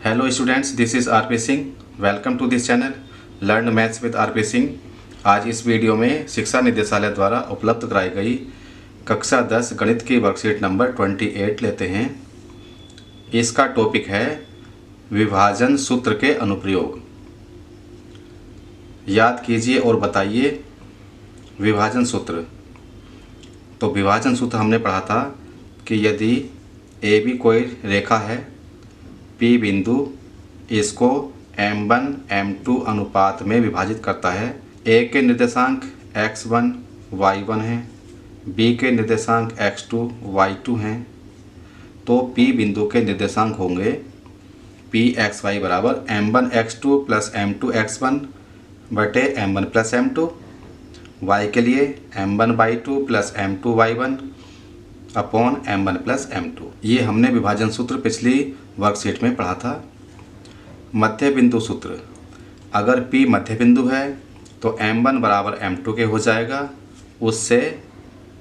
Hello students, this is RP Singh. Welcome to this channel learn maths with RP Singh. आज इस video में शिक्षा निदेशालय द्वारा उपलब्ध कराई गई कक्षा 10 गणित की वर्कशीट नंबर 28 लेते हैं। इसका टॉपिक है विभाजन सूत्र के अनुप्रयोग। याद कीजिए और बताइए विभाजन सूत्र। तो विभाजन सूत्र हमने पढ़ा था कि यदि ए बी कोई रेखा है, P बिंदु इसको M1 M2 अनुपात में विभाजित करता है। A के निर्देशांक x1 y1 हैं, B के निर्देशांक x2 y2 हैं, तो P बिंदु के निर्देशांक होंगे Pxy बराबर M1 x2 plus M2 x1 बटे M1 प्लस M2। y के लिए M1 y2 plus M2 y1 upon M1 plus M2। ये हमने विभाजन सूत्र पिछली वर्कशीट में पढ़ा था। मध्य बिंदु सूत्र, अगर P मध्य बिंदु है तो M1 बराबर M2 के हो जाएगा। उससे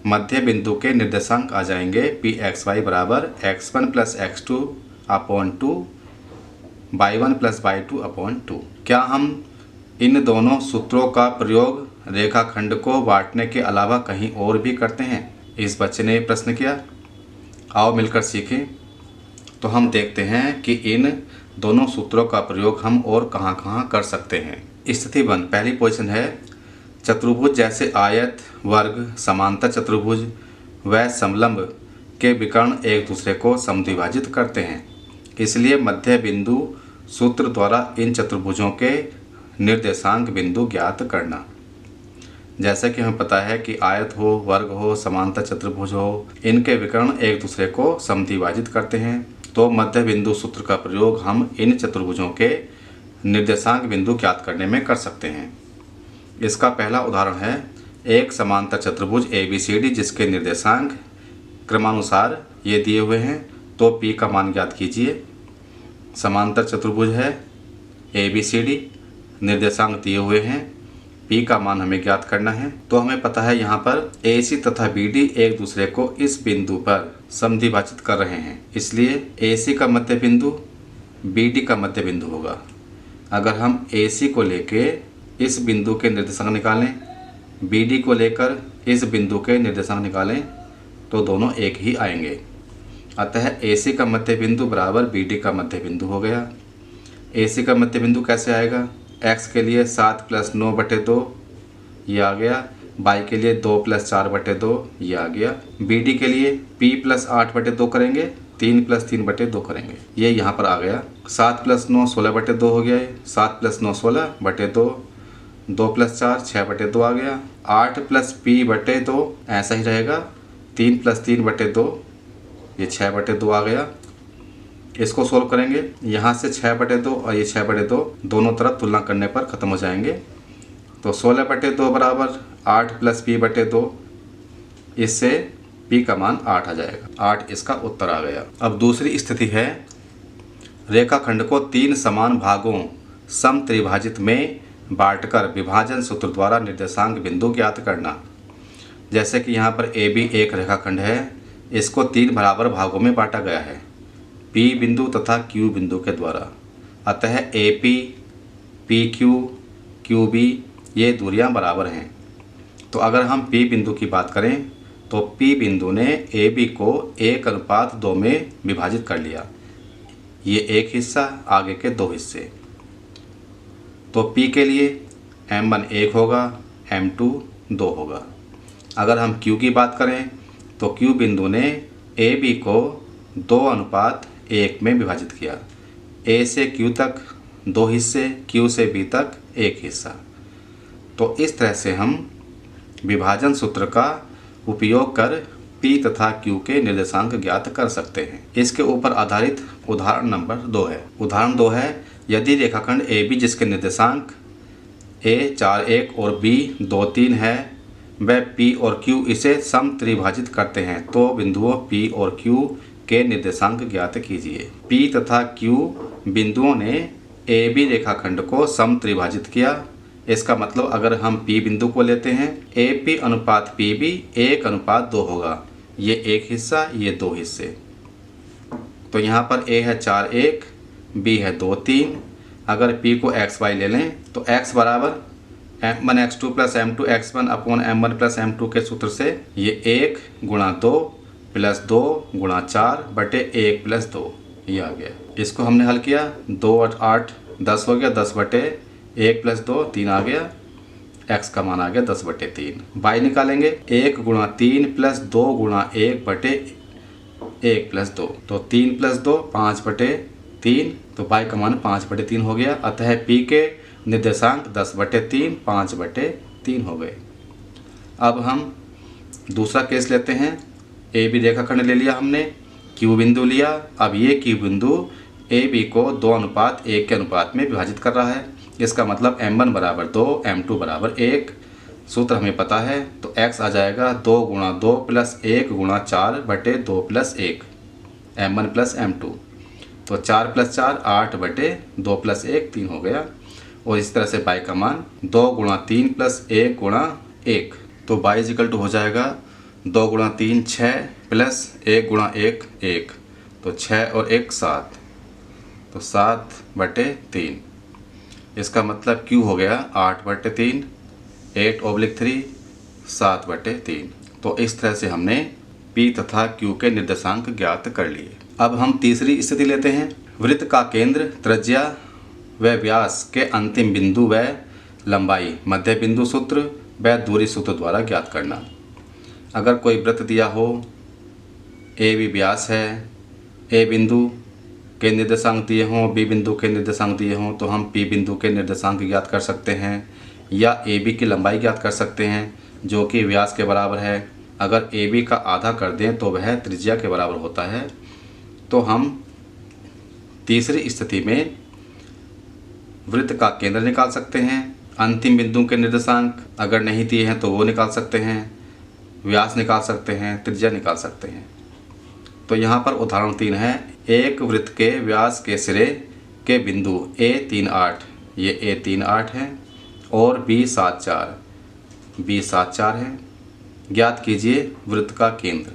मध्य बिंदु के निर्देशांक आ जाएंगे Pxy बराबर x1 plus x2 upon 2 y1 plus y2 upon 2। क्या हम इन दोनों सूत्रों का प्रयोग रेखाखंड को बांटने के अलावा कहीं और भी करते हैं? इस बच्चे ने प्रश्न किया। आओ मिलकर सीखें। तो हम देखते हैं कि इन दोनों सूत्रों का प्रयोग हम और कहां कहां कर सकते हैं। स्थिति 1, पहली पोजीशन है चतुर्भुज जैसे आयत, वर्ग, समांतर चतुर्भुज व समलंब के विकर्ण एक दूसरे को समद्विभाजित करते हैं। इसलिए मध्य बिंदु सूत्र द्वारा इन चतुर्भुजों के निर्देशांक बिंदु ज्ञात करना। जैसे कि हमें पता है कि आयत हो, वर्ग हो, समांतर चतुर्भुज हो, इनके विकर्ण एक दूसरे को समद्विभाजित करते हैं। तो मध्य बिंदु सूत्र का प्रयोग हम इन चतुर्भुजों के निर्देशांक बिंदु ज्ञात करने में कर सकते हैं। इसका पहला उदाहरण है एक समांतर चतुर्भुज ABCD जिसके निर्देशांक क्रमानुसार ये दिए हुए हैं। तो P का मान ज्ञात कीजिए। समांतर चतुर्भुज है ABCD, निर्देशांक दिए हुए हैं, P का मान हमें ज्ञात करना है। तो हमें पता है यहाँ पर AC तथा BD एक दूसरे को इस बिंदु पर समद्विभाजित कर रहे हैं। इसलिए AC का मध्य बिंदु BD का मध्य बिंदु होगा। अगर हम AC को लेके इस बिंदु के निर्देशांक निकालें, BD को लेकर इस बिंदु के निर्देशांक निकालें, तो दोनों एक ही आएंगे। अतः AC का मध्य बिंदु बराबर BD का मध्य बिंदु हो गया। AC का मध्य बिंदु कैसे आएगा? x के लिए 7 प्लस 9 बटे 2 ये आ गया, y के लिए 2 प्लस 4 बटे 2 ये आ गया। BD के लिए p प्लस 8 बटे 2 करेंगे, 3 प्लस 3 बटे 2 करेंगे, ये यहाँ पर आ गया। 7 प्लस 9 16 बटे 2 हो गया है, 7 प्लस 9 16 बटे 2, 2 प्लस 4 6 बटे 2 आ गया। 8 प्लस p बटे 2 ऐसा ही रहेगा, 3 प्लस 3 बटे 2 ये 6 बटे 2 आ गया। इसको सोल्व करेंगे, यहाँ से 6 बटे 2 और ये 6 बटे 2 दोनों तरफ तुलना करने पर ख़त्म हो जाएंगे। तो 16 बटे 2 बराबर 8 प्लस p बटे 2, इससे p का मान 8 आ जाएगा। 8 इसका उत्तर आ गया। अब दूसरी स्थिति है रेखाखंड को 3 समान भागों समत्रिभाजित में बांटकर विभाजन सूत्र द्वारा निर्देशांक बिंदु ज्ञात करना। जैसे कि यहाँ पर AB एक रेखाखंड है, इसको 3 बराबर भागों में बांटा गया है P बिंदु तथा Q बिंदु के द्वारा। अतः AP, PQ, QB ये दूरियां बराबर हैं। तो अगर हम P बिंदु की बात करें तो P बिंदु ने AB को 1:2 में विभाजित कर लिया। ये एक हिस्सा, आगे के 2 हिस्से। तो P के लिए M1 1 होगा, M2 2 होगा। अगर हम Q की बात करें तो Q बिंदु ने AB को 2:1 में विभाजित किया। A से Q तक 2 हिस्से, Q से B तक 1 हिस्सा। तो इस तरह से हम विभाजन सूत्र का उपयोग कर P तथा Q के निर्देशांक ज्ञात कर सकते हैं। इसके ऊपर आधारित उदाहरण नंबर 2 है। उदाहरण 2 है यदि रेखाखंड AB जिसके निर्देशांक A 4 1 और B 2 3 है व P और Q इसे समत्रिभाजित करते हैं तो बिंदुओं P और Q के निर्देशांक ज्ञात कीजिए। P तथा Q बिंदुओं ने AB रेखाखंड को समत्रिभाजित किया। इसका मतलब अगर हम P बिंदु को लेते हैं, AP अनुपात PB 1:2 होगा। ये एक हिस्सा, ये 2 हिस्से। तो यहाँ पर A है 4 1, बी है 2 3। अगर पी को एक्स वाई ले लें तो एक्स बराबर m1 x2 plus m2 x1 upon m1 plus m2 के सूत्र से ये 1 गुणा 2 प्लस 2 गुणा 4 बटे 1 प्लस 2 ये आ गया। इसको हमने हल किया, 2 8 8 10 हो गया, 10 बटे 1 प्लस 2 3 आ गया, x का मान आ गया 10 बटे 3। y निकालेंगे 1 गुणा 3 प्लस 2 गुणा 1 बटे 1 प्लस 2, तो 3 प्लस 2 5 बटे 3, तो y का मान 5 बटे 3 हो गया। अतः p के निर्देशांक 10 बटे 3 5 बटे 3 हो गए। अब हम दूसरा केस लेते हैं। ए बी रेखाखंड ले लिया हमने, क्यू बिंदु लिया। अब ये क्यू बिंदु ए बी को 2:1 के अनुपात में विभाजित कर रहा है। इसका मतलब m1 बराबर 2 m2 बराबर 1। सूत्र हमें पता है, तो x आ जाएगा 2 गुणा 2 प्लस 1 गुणा 4 बटे 2 प्लस 1 m1 प्लस m2, तो 4 प्लस 4 8 बटे 2 प्लस 1 3 हो गया। और इस तरह से y का मान 2 गुणा 3 प्लस 1 गुणा 1, तो y इजिकल टू हो जाएगा 2 गुणा 3 6 प्लस 1 गुणा 1 1, तो 6 और 1 7, तो 7 बटे 3। इसका मतलब q हो गया 8 बटे 3 8/3 7 बटे 3। तो इस तरह से हमने p तथा q के निर्देशांक ज्ञात कर लिए। अब हम तीसरी स्थिति लेते हैं। वृत्त का केंद्र, त्रिज्या व व्यास के अंतिम बिंदु व लंबाई मध्य बिंदु सूत्र व दूरी सूत्र द्वारा ज्ञात करना। अगर कोई वृत्त दिया हो, ए बी व्यास है, ए बिंदु के निर्देशांक दिए हों, बी बिंदु के निर्देशांक दिए हों, तो हम पी बिंदु के निर्देशांक ज्ञात कर सकते हैं या ए बी की लंबाई ज्ञात कर सकते हैं जो कि व्यास के बराबर है। अगर ए बी का आधा कर दें तो वह त्रिज्या के बराबर होता है। तो हम तीसरी स्थिति में वृत्त का केंद्र निकाल सकते हैं, अंतिम बिंदु के निर्देशांक अगर नहीं दिए हैं तो वो निकाल सकते हैं, व्यास निकाल सकते हैं, त्रिज्या निकाल सकते हैं। तो यहाँ पर उदाहरण 3 है। एक वृत्त के व्यास के सिरे के बिंदु A 3 8, ये A 3 8 है, और B 7 4 है। ज्ञात कीजिए वृत्त का केंद्र।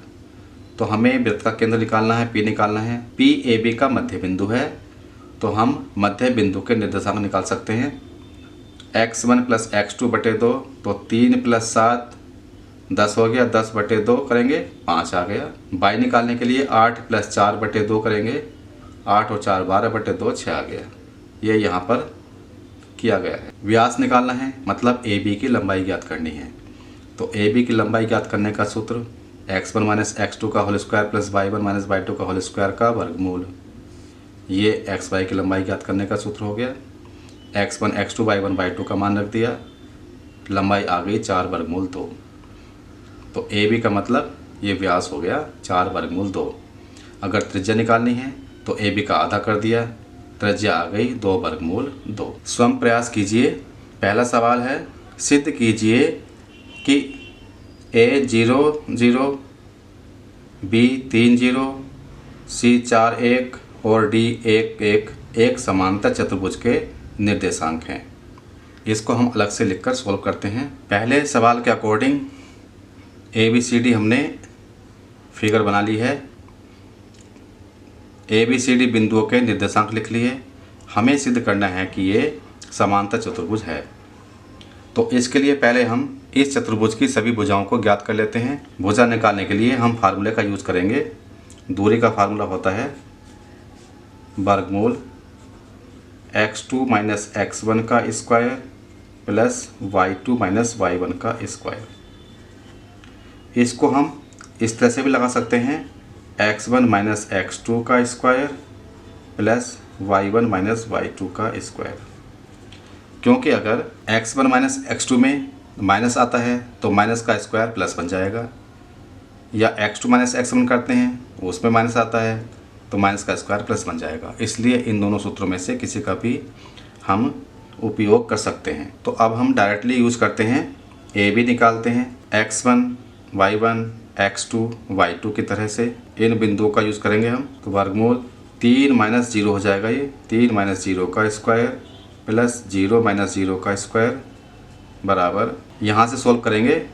तो हमें वृत्त का केंद्र निकालना है, P निकालना है। P A B का मध्य बिंदु है, तो हम मध्य बिंदु के निर्देशांक निकाल सकते हैं। x1 प्लस x2 बटे 2, तो 3 प्लस 7 10 हो गया, 10 बटे 2 करेंगे 5 आ गया। y निकालने के लिए 8 प्लस 4 बटे 2 करेंगे, 8 और 4 12 बटे 2 6 आ गया। ये यहाँ पर किया गया है। व्यास निकालना है, मतलब ए बी की लंबाई ज्ञात करनी है। तो ए बी की लंबाई ज्ञात करने का सूत्र x1 माइनस x2 का whole square plus y1 minus y2 का होल स्क्वायर का वर्गमूल। ये एक्स वाई की लंबाई ज्ञात करने का सूत्र हो गया। x1 x2 y1 y2 का मान रख दिया, लंबाई आ गई 4 वर्गमूल 2। तो ए बी का मतलब ये व्यास हो गया 4 वर्गमूल 2। अगर त्रिज्या निकालनी है तो ए बी का आधा कर दिया, त्रिज्या आ गई 2 वर्गमूल 2। स्वयं प्रयास कीजिए। पहला सवाल है, सिद्ध कीजिए कि A 0 0, B 3 0, C 4 1 और D 1 1 एक समांतर चतुर्भुज के निर्देशांक हैं। इसको हम अलग से लिखकर सोल्व करते हैं। पहले सवाल के अकॉर्डिंग ABCD हमने फिगर बना ली है। ABCD बिंदुओं के निर्देशांक लिख लिए। हमें सिद्ध करना है कि ये समांतर चतुर्भुज है। तो इसके लिए पहले हम इस चतुर्भुज की सभी भुजाओं को ज्ञात कर लेते हैं। भुजा निकालने के लिए हम फार्मूले का यूज़ करेंगे। दूरी का फार्मूला होता है वर्गमूल x2 माइनस x1 का square plus y2 minus y1 का स्क्वायर। इसको हम इस तरह से भी लगा सकते हैं, x1 माइनस x2 का square plus y1 minus y2 का स्क्वायर। क्योंकि अगर x1 माइनस x2 में माइनस आता है तो माइनस का स्क्वायर प्लस बन जाएगा, या x2 माइनस x1 करते हैं उसमें माइनस आता है तो माइनस का स्क्वायर प्लस बन जाएगा। इसलिए इन दोनों सूत्रों में से किसी का भी हम उपयोग कर सकते हैं। तो अब हम डायरेक्टली यूज़ करते हैं, ए बी निकालते हैं, x1 y1 x2 y2 की तरह से इन बिंदुओं का यूज़ करेंगे हम। तो वर्गमूल 3 माइनस 0 हो जाएगा, ये 3 माइनस 0 का स्क्वायर प्लस 0 माइनस 0 का स्क्वायर बराबर, यहाँ से सोल्व करेंगे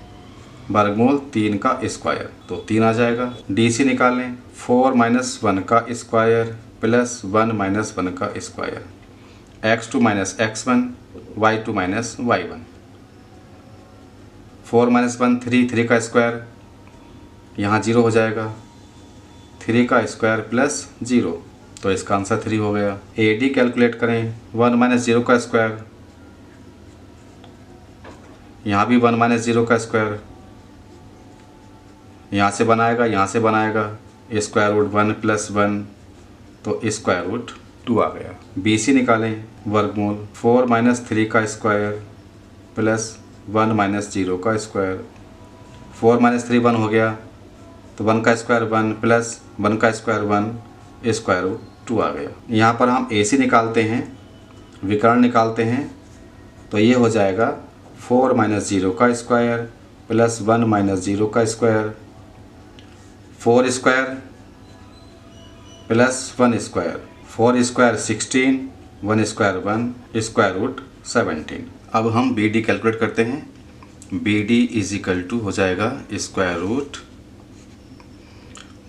वर्गमूल 3 का स्क्वायर, तो 3 आ जाएगा। DC निकाल लें, 4 माइनस 1 का स्क्वायर प्लस 1 माइनस 1 का square, x2 minus x1, y2 minus y1। 4 minus 1 3, 3 का स्क्वायर, यहाँ 0 हो जाएगा, 3 का स्क्वायर प्लस 0, तो इसका आंसर 3 हो गया। AD कैलकुलेट करें, 1 माइनस 0 का स्क्वायर, यहाँ भी 1 माइनस 0 का स्क्वायर, यहाँ से बनाएगा, यहाँ से बनाएगा, स्क्वायर रूट 1 प्लस 1, तो स्क्वायर रूट 2 आ गया। BC निकालें, वर्गमूल 4 माइनस 3 का स्क्वायर प्लस 1 माइनस 0 का स्क्वायर, 4 माइनस 3 1 हो गया, तो 1 का स्क्वायर 1 प्लस 1 का स्क्वायर 1, स्क्वायर रूट 2 आ गया। यहाँ पर हम AC निकालते हैं, विकर्ण निकालते हैं, तो ये हो जाएगा 4 माइनस 0 का स्क्वायर प्लस 1 माइनस 0 का square, 4 square plus 1 square, 4 square 16, 1 square 1, square root 17। अब हम BD कैलकुलेट करते हैं। BD इज इक्वल टू हो जाएगा square root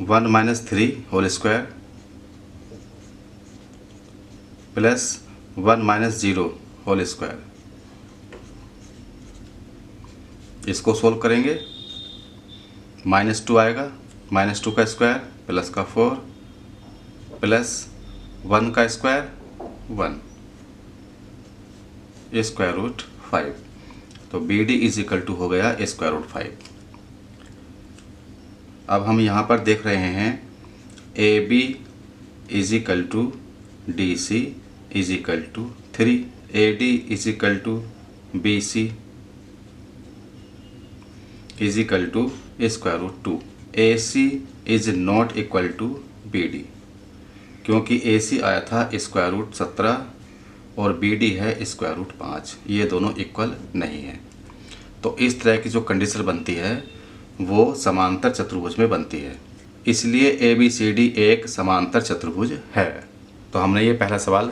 1 minus 3 whole square plus 1 minus 0 whole square. इसको सोल्व करेंगे, -2 आएगा, -2 का स्क्वायर प्लस का 4 प्लस 1 का स्क्वायर 1, स्क्वायर रूट 5। तो BD इज इक्वल टू हो गया स्क्वायर रूट 5। अब हम यहाँ पर देख रहे हैं AB is equal to DC is equal to 3, AD is equal to BC is equal to square root 2। AC is not equal to BD, क्योंकि AC आया था स्क्वायर रूट 17 और BD है स्क्वायर रूट 5, ये दोनों इक्वल नहीं है। तो इस तरह की जो कंडीशन बनती है वो समांतर चतुर्भुज में बनती है, इसलिए ABCD एक समांतर चतुर्भुज है। तो हमने ये पहला सवाल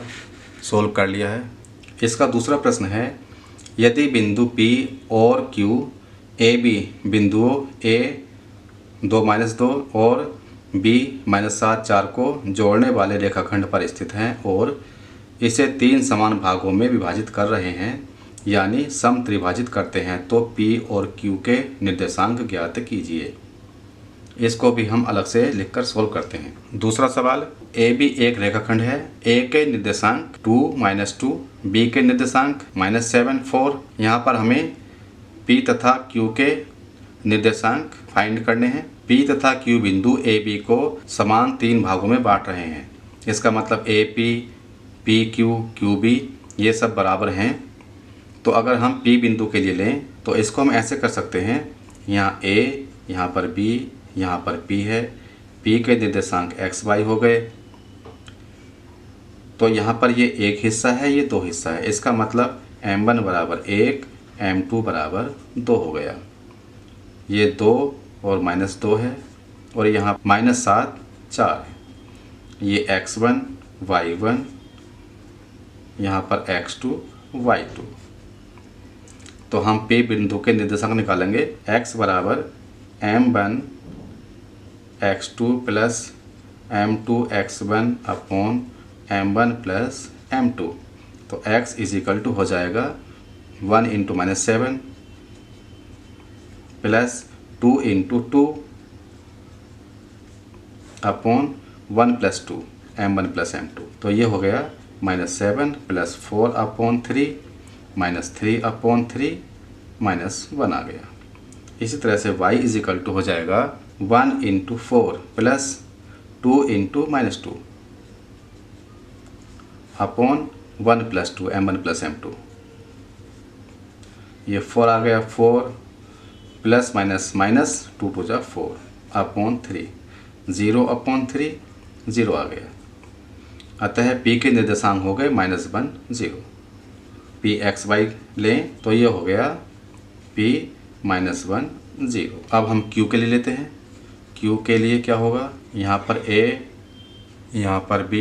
सोल्व कर लिया है। इसका दूसरा प्रश्न है, यदि बिंदु P और Q AB बिंदुओं A 2-2 और B -7 4 को जोड़ने वाले रेखाखंड पर स्थित हैं और इसे 3 समान भागों में विभाजित कर रहे हैं, यानी समत्रिभाजित करते हैं, तो P और Q के निर्देशांक ज्ञात कीजिए। इसको भी हम अलग से लिखकर सोल्व करते हैं। दूसरा सवाल, AB एक रेखाखंड है, A के निर्देशांक 2 -2, B के निर्देशांक -7 4। यहाँ पर हमें P तथा Q के निर्देशांक फाइंड करने हैं। P तथा Q बिंदु AB को समान 3 भागों में बांट रहे हैं। इसका मतलब AP, PQ, QB ये सब बराबर हैं। तो अगर हम P बिंदु के लिए लें तो इसको हम ऐसे कर सकते हैं, यहाँ A, यहाँ पर B, यहाँ पर P है, P के निर्देशांक x y हो गए, तो यहाँ पर ये एक हिस्सा है, ये 2 हिस्सा है। इसका मतलब M1 बराबर 1, M2 बराबर 2 हो गया। ये 2 और -2 है, और यहाँ -7 4 है। ये x1 y1, यहाँ पर x2 y2। तो हम P बिंदु के निर्देशांक निकालेंगे। x बराबर M1 x2 plus M2 x1 upon M1 plus M2। तो x इज इक्वल टू हो जाएगा 1 into -7 plus 2 into 2 upon 1 plus 2 M1 plus M2। तो ये हो गया -7 प्लस 4 अपॉन 3 -3 अपॉन 3 -1 आ गया। इसी तरह से y इज इक्वल टू हो जाएगा 1 into 4 plus 2 into -2 upon 1 plus 2 M1 plus M2। ये 4 आ गया, 4 प्लस माइनस 2 टू जा 4 अपॉन 3, 0 अपॉन 3 0 आ गया। अतः P के निर्देशांक हो गए -1 0। P x y लें तो ये हो गया P -1 0। अब हम Q के लिए लेते हैं। Q के लिए क्या होगा, यहाँ पर A, यहाँ पर B,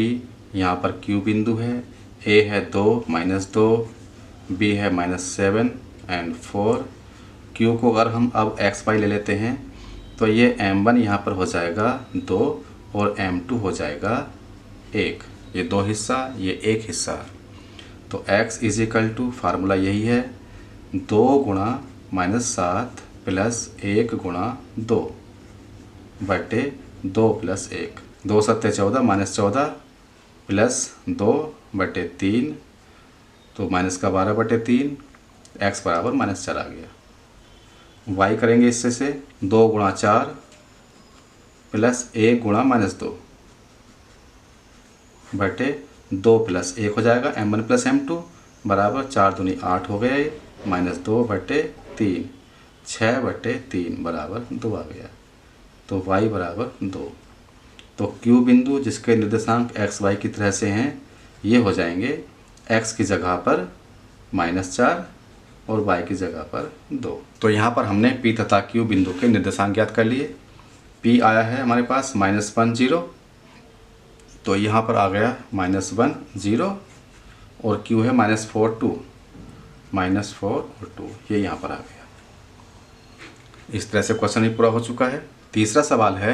यहाँ पर Q बिंदु है। A है 2 -2, B है -7 एंड 4। Q को अगर हम अब x y ले लेते हैं तो ये M1 यहाँ पर हो जाएगा 2 और M2 हो जाएगा 1, ये 2 हिस्सा, ये 1 हिस्सा। तो x is equal to, formula यही है, 2 गुणा -7 प्लस 1 गुणा 2 बटे 2 प्लस 1। 2 सत्ते 14, -14 प्लस 2 बटे 3, तो माइनस का 12 बटे 3, x बराबर -4 आ गया। y करेंगे इससे से 2 गुणा 4 प्लस 1 गुणा -2 बटे 2 प्लस 1 हो जाएगा, m1 प्लस m2 बराबर 4 दूनी 8 हो गया, ये -2 बटे 3, 6 बटे 3 बराबर 2 आ गया। तो y बराबर 2। तो Q बिंदु जिसके निर्देशांक x y की तरह से हैं, ये हो जाएंगे x की जगह पर -4 और y की जगह पर 2। तो यहाँ पर हमने P तथा Q बिंदु के निर्देशांक ज्ञात कर लिए। P आया है हमारे पास -1 0, तो यहाँ पर आ गया -1 0, और Q है -4 2, -4 और 2, ये यहाँ पर आ गया। इस तरह से क्वेश्चन ही पूरा हो चुका है। तीसरा सवाल है,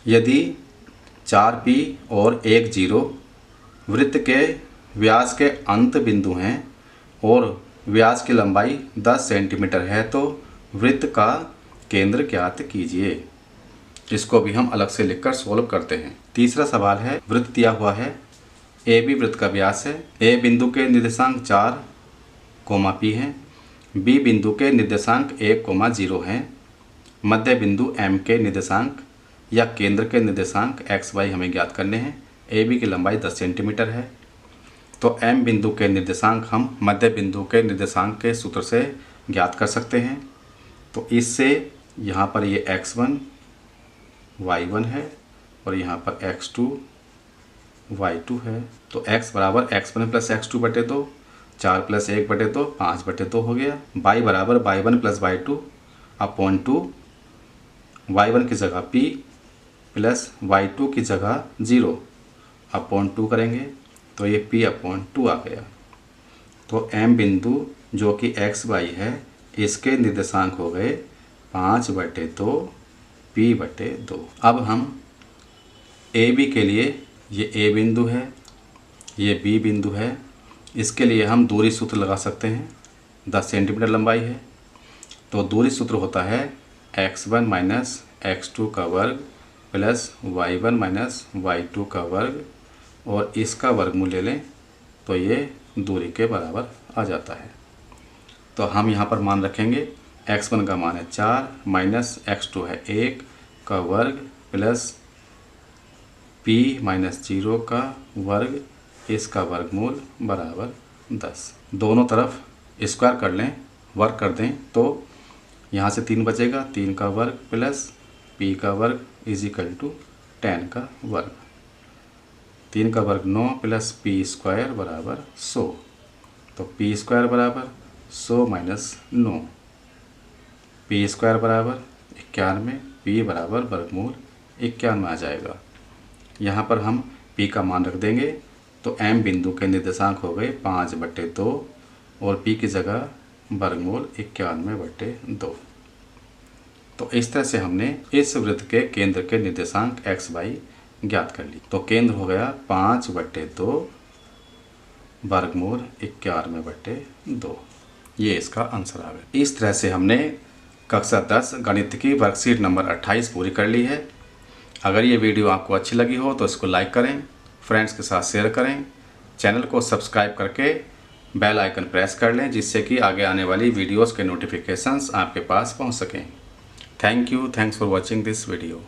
यदि 4P और 1 0 वृत्त के व्यास के अंत बिंदु हैं और व्यास की लंबाई 10 सेंटीमीटर है, तो वृत्त का केंद्र ज्ञात कीजिए। इसको भी हम अलग से लिखकर सोल्व करते हैं। तीसरा सवाल है, वृत्त दिया हुआ है, AB वृत्त का व्यास है, A बिंदु के निर्देशांक 4, P हैं, B बिंदु के निर्देशांक 1, 0 हैं, मध्य बिंदु M के निर्देशांक या केंद्र के निर्देशांक x y हमें ज्ञात करने हैं। AB की लंबाई 10 सेंटीमीटर है, तो M बिंदु के निर्देशांक हम मध्य बिंदु के निर्देशांक के सूत्र से ज्ञात कर सकते हैं। तो इससे यहाँ पर ये x1 y1 है और यहाँ पर x2 y2 है। तो x बराबर x1 प्लस x2 बटे 2, 4 प्लस 1 बटे 2, 5 बटे 2 हो गया। y बराबर y1 plus y2 upon 2, y1 की जगह p प्लस y2 की जगह 0 अपॉन 2 करेंगे, तो ये p अपॉन 2 आ गया। तो M बिंदु जो कि x y है, इसके निर्देशांक हो गए 5 बटे 2 p बटे 2। अब हम AB के लिए, ये A बिंदु है, ये B बिंदु है, इसके लिए हम दूरी सूत्र लगा सकते हैं। 10 सेंटीमीटर लंबाई है, तो दूरी सूत्र होता है x1 माइनस x2 का वर्ग प्लस y1 माइनस y2 का वर्ग, और इसका वर्गमूल ले लें तो ये दूरी के बराबर आ जाता है। तो हम यहाँ पर मान रखेंगे, x1 का मान है 4 माइनस x2 है 1 का वर्ग प्लस p माइनस 0 का वर्ग, इसका वर्गमूल बराबर 10। दोनों तरफ स्क्वायर कर लें, वर्ग कर दें, तो यहाँ से 3 बचेगा, 3 का वर्ग प्लस p का वर्ग इज इक्वल टू 10 का वर्ग। 3 का वर्ग 9 प्लस p स्क्वायर बराबर 100। तो p स्क्वायर बराबर 100 माइनस 9, p स्क्वायर बराबर 91, p बराबर वर्गमूल 91 आ जाएगा। यहाँ पर हम p का मान रख देंगे, तो M बिंदु के निर्देशांक हो गए 5 बटे 2 और p की जगह वर्गमूल 91 बटे 2। तो इस तरह से हमने इस वृत्त के केंद्र के निर्देशांक x y ज्ञात कर ली। तो केंद्र हो गया 5 बटे 2 वर्गमूल 91 बटे 2। ये इसका आंसर आ गया। इस तरह से हमने कक्षा 10 गणित की वर्कशीट नंबर 28 पूरी कर ली है। अगर ये वीडियो आपको अच्छी लगी हो तो इसको लाइक करें, फ्रेंड्स के साथ शेयर करें, चैनल को सब्सक्राइब करके बेल आइकन प्रेस कर लें, जिससे कि आगे आने वाली वीडियोस के नोटिफिकेशंस आपके पास पहुंच सकें। Thank you, thanks for watching this video.